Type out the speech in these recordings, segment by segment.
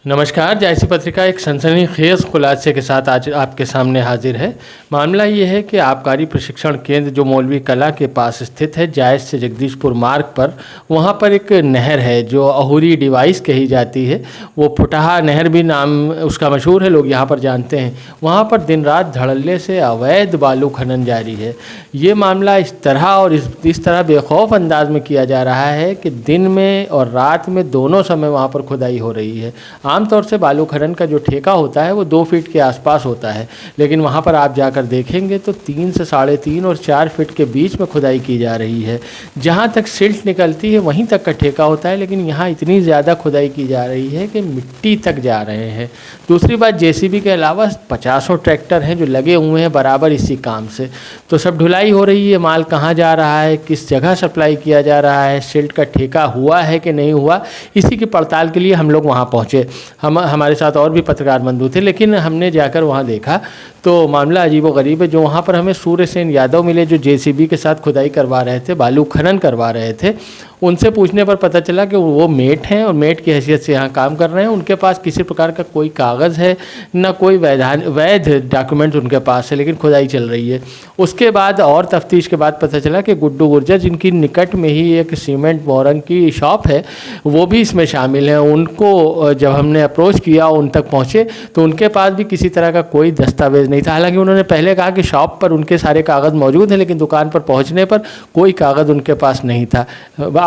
नमस्कार। जायसी पत्रिका एक सनसनीखेज खुलासे के साथ आज आपके सामने हाजिर है। मामला ये है कि आबकारी प्रशिक्षण केंद्र जो मौलवी कला के पास स्थित है, जायस से जगदीशपुर मार्ग पर, वहाँ पर एक नहर है जो अहुरी डिवाइस कही जाती है। वो फुटहा नहर भी नाम उसका मशहूर है, लोग यहाँ पर जानते हैं। वहाँ पर दिन रात धड़ल्ले से अवैध बालू खनन जारी है। ये मामला इस तरह और इस तरह बेखौफ अंदाज में किया जा रहा है कि दिन में और रात में दोनों समय वहाँ पर खुदाई हो रही है। आमतौर से बालू खनन का जो ठेका होता है वो 2 फीट के आसपास होता है, लेकिन वहाँ पर आप जाकर देखेंगे तो 3 से 3.5 और 4 फीट के बीच में खुदाई की जा रही है। जहाँ तक सिल्ट निकलती है वहीं तक का ठेका होता है, लेकिन यहाँ इतनी ज़्यादा खुदाई की जा रही है कि मिट्टी तक जा रहे हैं। दूसरी बात, जेसीबी के अलावा 50 ट्रैक्टर हैं जो लगे हुए हैं बराबर इसी काम से। तो सब ढुलाई हो रही है, माल कहाँ जा रहा है, किस जगह सप्लाई किया जा रहा है, सिल्ट का ठेका हुआ है कि नहीं हुआ, इसी की पड़ताल के लिए हम लोग वहाँ पहुँचे। हमारे साथ और भी पत्रकार बंधु थे, लेकिन हमने जाकर वहाँ देखा तो मामला अजीबोगरीब है। जो वहाँ पर हमें सूर्यसेन यादव मिले जो जेसीबी के साथ खुदाई करवा रहे थे, बालू खनन करवा रहे थे, उनसे पूछने पर पता चला कि वो मेट हैं और मेट की हैसियत से यहाँ काम कर रहे हैं। उनके पास किसी प्रकार का कोई कागज़ है न कोई वैध डॉक्यूमेंट उनके पास है, लेकिन खुदाई चल रही है। उसके बाद और तफ्तीश के बाद पता चला कि गुड्डू गुर्जर, जिनकी निकट में ही एक सीमेंट बोरंग की शॉप है, वो भी इसमें शामिल हैं। उनको जब हमने अप्रोच किया, उन तक पहुँचे तो उनके पास भी किसी तरह का कोई दस्तावेज़ नहीं था। हालांकि उन्होंने पहले कहा कि शॉप पर उनके सारे कागज़ मौजूद हैं, लेकिन दुकान पर पहुँचने पर कोई कागज़ उनके पास नहीं था।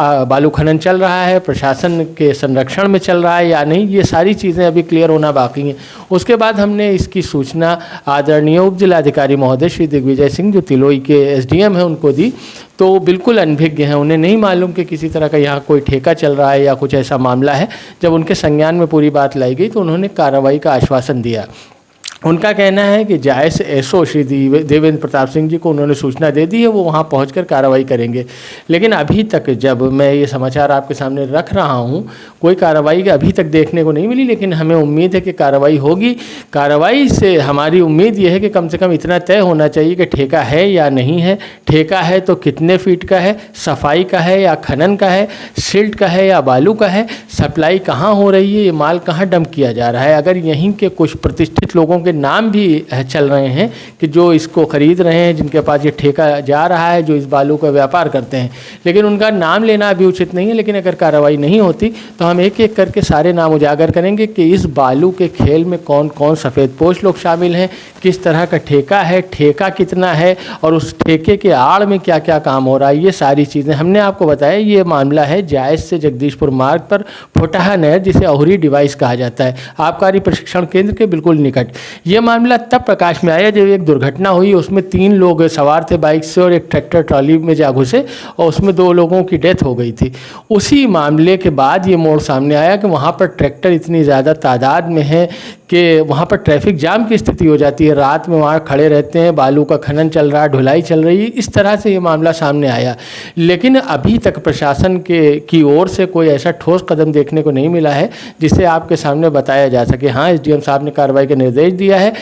बालू खनन चल रहा है, प्रशासन के संरक्षण में चल रहा है या नहीं, ये सारी चीज़ें अभी क्लियर होना बाकी हैं। उसके बाद हमने इसकी सूचना आदरणीय उप जिलाधिकारी महोदय श्री दिग्विजय सिंह जो तिलोई के एसडीएम हैं उनको दी। तो बिल्कुल अनभिज्ञ हैं, उन्हें नहीं मालूम कि किसी तरह का यहाँ कोई ठेका चल रहा है या कुछ ऐसा मामला है। जब उनके संज्ञान में पूरी बात लाई गई तो उन्होंने कार्रवाई का आश्वासन दिया। उनका कहना है कि जायस एसओ श्री देवेंद्र प्रताप सिंह जी को उन्होंने सूचना दे दी है, वो वहाँ पहुंचकर कार्रवाई करेंगे। लेकिन अभी तक जब मैं ये समाचार आपके सामने रख रहा हूँ, कोई कार्रवाई अभी तक देखने को नहीं मिली, लेकिन हमें उम्मीद है कि कार्रवाई होगी। कार्रवाई से हमारी उम्मीद ये है कि कम से कम इतना तय होना चाहिए कि ठेका है या नहीं है, ठेका है तो कितने फीट का है, सफाई का है या खनन का है, सिल्ट का है या बालू का है, सप्लाई कहाँ हो रही है, ये माल कहाँ डंप किया जा रहा है। अगर यहीं के कुछ प्रतिष्ठित लोगों के नाम भी चल रहे हैं कि जो इसको खरीद रहे हैं, जिनके पास ये ठेका जा रहा है, जो इस बालू का व्यापार करते हैं, लेकिन उनका नाम लेना अभी उचित नहीं है। लेकिन अगर कार्रवाई नहीं होती तो हम एक एक करके सारे नाम उजागर करेंगे कि इस बालू के खेल में कौन कौन सफ़ेदपोश लोग शामिल हैं, किस तरह का ठेका है, ठेका कितना है और उस ठेके के आड़ में क्या क्या काम हो रहा है। ये सारी चीज़ें हमने आपको बताया। ये मामला है जायस से जगदीशपुर मार्ग पर फुटहा नहर, जिसे अहुरी डिवाइस कहा जाता है, आबकारी प्रशिक्षण केंद्र के बिल्कुल निकट। ये मामला तब प्रकाश में आया जब एक दुर्घटना हुई, उसमें 3 लोग सवार थे बाइक से और एक ट्रैक्टर ट्रॉली में जा घुसे और उसमें 2 लोगों की डेथ हो गई थी। उसी मामले के बाद ये मोड़ सामने आया कि वहाँ पर ट्रैक्टर इतनी ज़्यादा तादाद में है कि वहाँ पर ट्रैफिक जाम की स्थिति हो जाती है। रात में वहाँ खड़े रहते हैं, बालू का खनन चल रहा है, ढुलाई चल रही है। इस तरह से ये मामला सामने आया, लेकिन अभी तक प्रशासन की ओर से कोई ऐसा ठोस कदम देखने को नहीं मिला है जिसे आपके सामने बताया जा सके। हाँ, एसडीएम साहब ने कार्रवाई का निर्देश दिया है,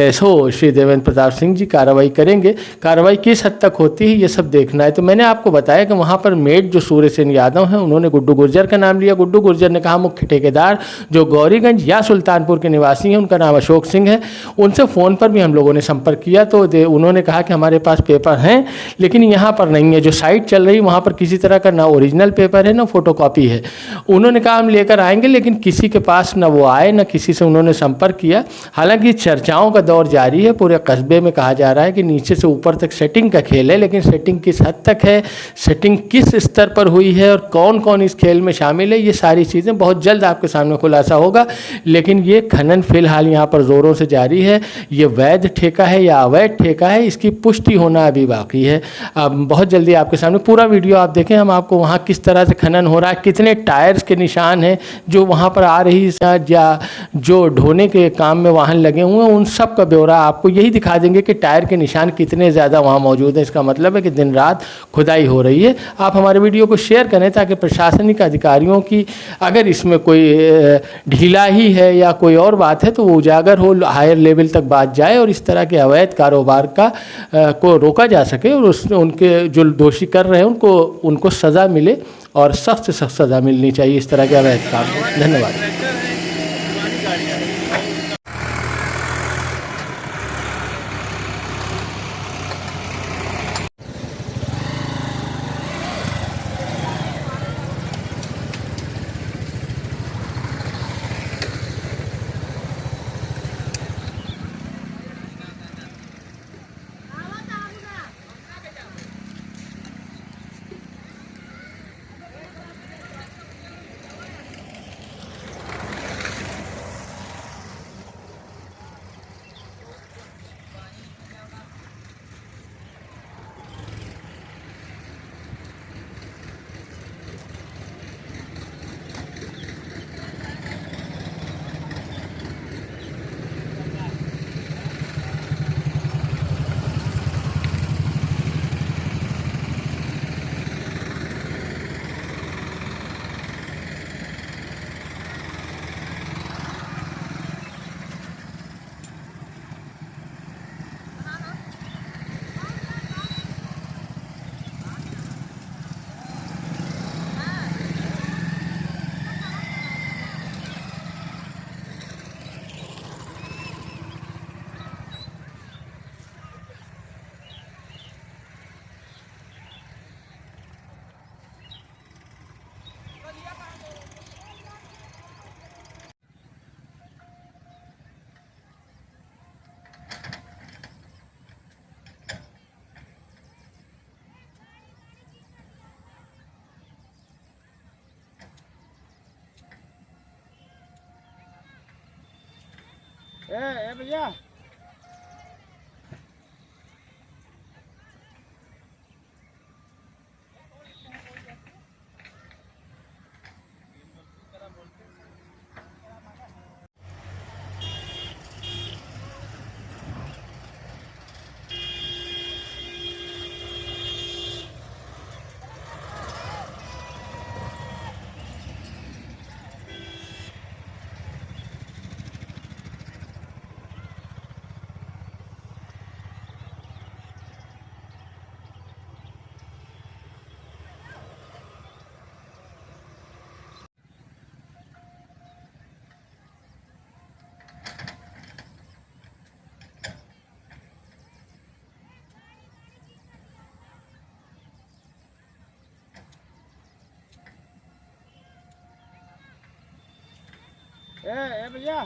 एसओ श्री देवेंद्र प्रताप सिंह जी कार्रवाई करेंगे। कार्रवाई किस हद तक होती है ये सब देखना है। तो मैंने आपको बताया कि वहाँ पर मेट जो सूर्यसेन यादव हैं, उन्होंने गुड्डू गुर्जर का नाम लिया। गुड्डू गुर्जर ने कहा मुख्य ठेकेदार जो गौरीगंज या सुल्तानपुर के निवासी हैं, उनका नाम अशोक सिंह है। उनसे फ़ोन पर भी हम लोगों ने संपर्क किया तो उन्होंने कहा कि हमारे पास पेपर हैं, लेकिन यहाँ पर नहीं है। जो साइट चल रही है वहाँ पर किसी तरह का ना ओरिजिनल पेपर है ना फोटोकॉपी है। उन्होंने कहा हम लेकर आएंगे, लेकिन किसी के पास ना वो आए ना किसी से उन्होंने संपर्क किया। हालांकि चर्चाओं का दौर जारी है, पूरे कस्बे में कहा जा रहा है कि नीचे से ऊपर तक सेटिंग का खेल है, लेकिन सेटिंग किस हद तक है, सेटिंग किस स्तर पर हुई है और कौन कौन इस खेल में शामिल है, ये सारी चीज़ें बहुत जल्द आपके सामने खुलासा होगा। लेकिन ये खनन फिलहाल यहाँ पर ज़ोरों से जारी है। ये वैध ठेका है या अवैध ठेका है, इसकी पुष्टि होना अभी बाकी है। अब बहुत जल्दी आपके सामने पूरा वीडियो आप देखें, हम आपको वहाँ किस तरह से खनन हो रहा है, कितने टायर्स के निशान हैं जो वहाँ पर आ रही या जो ढोने के काम में वाहन लगे हुए हैं, उन सब का ब्यौरा आपको यही दिखा देंगे कि टायर के निशान कितने ज़्यादा वहाँ मौजूद हैं। इसका मतलब है कि दिन रात खुदाई हो रही है। आप हमारे वीडियो को शेयर करें ताकि प्रशासनिक अधिकारियों की अगर इसमें कोई ढीला ही है या कोई और बात है तो वो उजागर हो, हायर लेवल तक बात जाए और इस तरह के अवैध कारोबार को रोका जा सके और उनके जो दोषी कर रहे हैं उनको सज़ा मिले और सख्त से सख्त सज़ा मिलनी चाहिए इस तरह के अवैध काम को। धन्यवाद। ए भैया ए भैया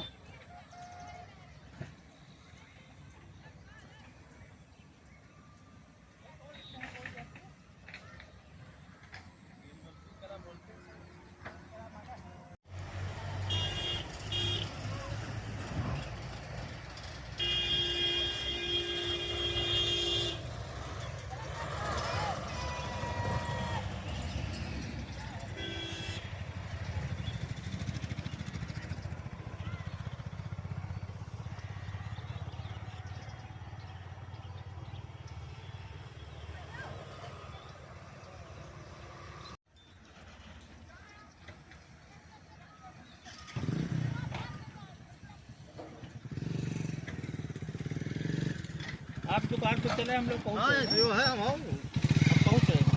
आप दुकान पे चले हम लोग पहुँच जो है हम पहुँच रहे हैं।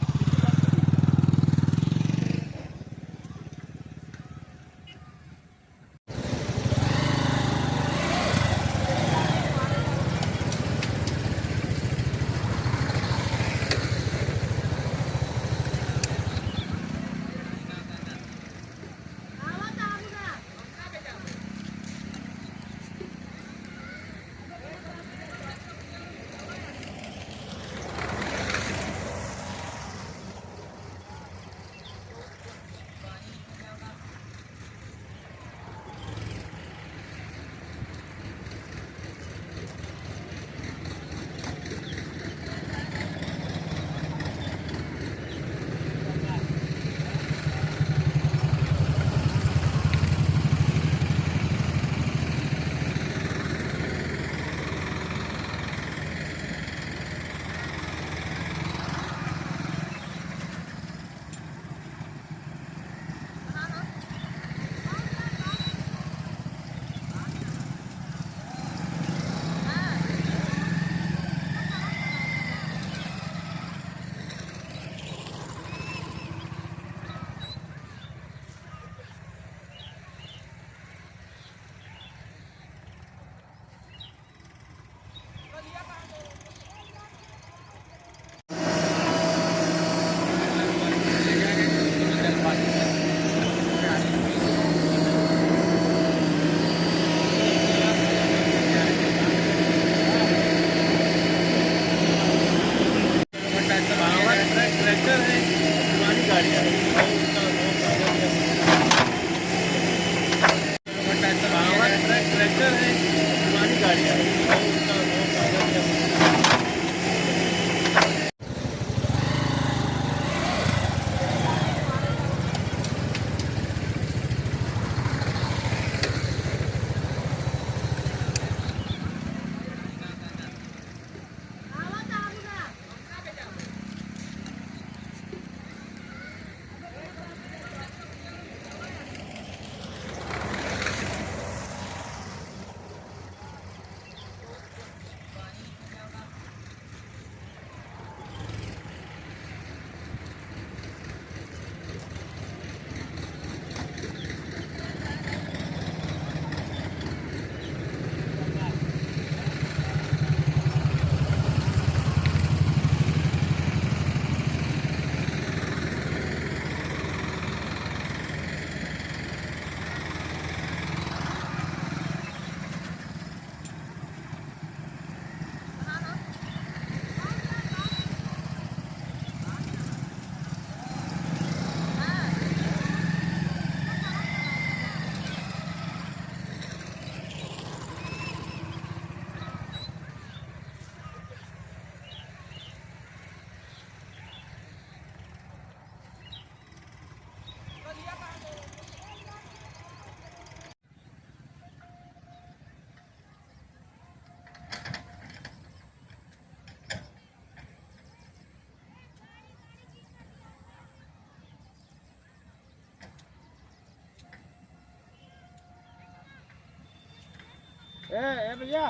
ट्रैक्टर है, पुरानी गाड़ी है, ट्रैक्टर है, पुरानी गाड़ी है। ए भैया